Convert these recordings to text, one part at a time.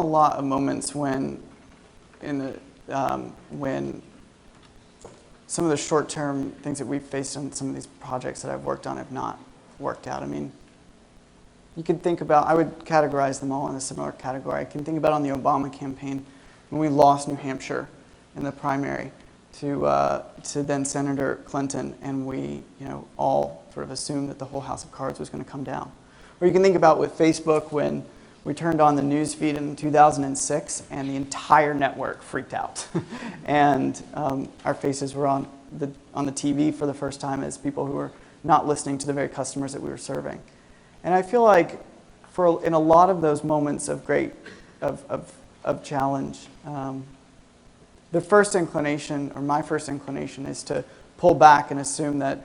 a lot of moments when when some of the short-term things that we've faced on some of these projects that I've worked on have not worked out. I mean, you could think about, I would categorize them all in a similar category. I can think about on the Obama campaign when we lost New Hampshire in the primary to then Senator Clinton, and we all sort of assumed that the whole house of cards was going to come down. Or you can think about with Facebook when we turned on the news feed in 2006 and the entire network freaked out. And our faces were on the TV for the first time as people who were not listening to the very customers that we were serving. And I feel like in a lot of those moments of challenge, the first inclination, or my first inclination, is to pull back and assume that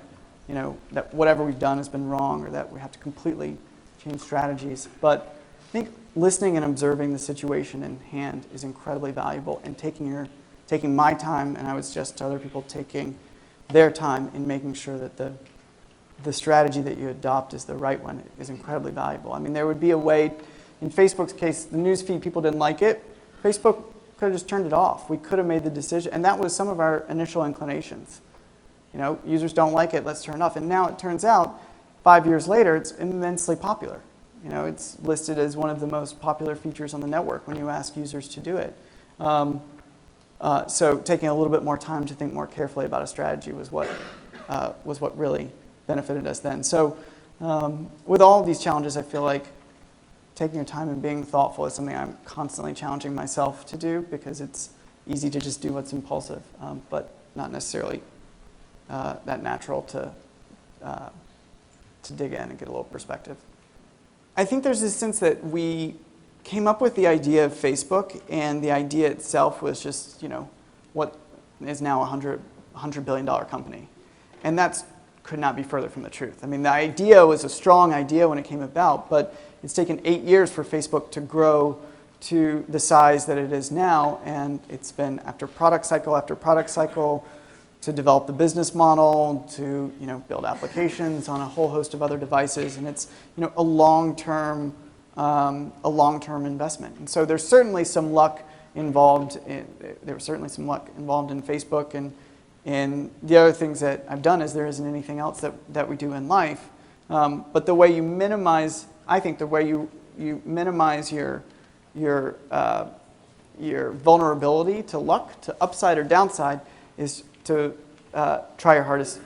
that whatever we've done has been wrong, or that we have to completely change strategies. But I think listening and observing the situation in hand is incredibly valuable, and taking my time, and I would suggest to other people taking their time in making sure that the strategy that you adopt is the right one is incredibly valuable. I mean, there would be a way, in Facebook's case, the news feed, people didn't like it. Facebook could have just turned it off. We could have made the decision, and that was some of our initial inclinations. Users don't like it, let's turn it off. And now it turns out, 5 years later, it's immensely popular. It's listed as one of the most popular features on the network when you ask users to do it. So taking a little bit more time to think more carefully about a strategy was what really benefited us then. So with all of these challenges, I feel like taking your time and being thoughtful is something I'm constantly challenging myself to do, because it's easy to just do what's impulsive, but not necessarily that natural to dig in and get a little perspective. I think there's this sense that we came up with the idea of Facebook, and the idea itself was just, what is now a $100 billion company. And that could not be further from the truth. I mean, the idea was a strong idea when it came about, but it's taken 8 years for Facebook to grow to the size that it is now, and it's been after product cycle to develop the business model, to build applications on a whole host of other devices, and it's a long-term investment. And so there's certainly some luck involved. There was certainly some luck involved in Facebook, and the other things that I've done is there isn't anything else that we do in life. But the way you minimize, I think, the way you minimize your vulnerability to luck, to upside or downside, is to try your hardest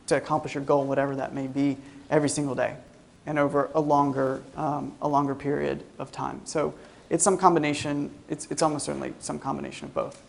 to accomplish your goal, whatever that may be, every single day, and over a longer period of time. So it's some combination. It's almost certainly some combination of both.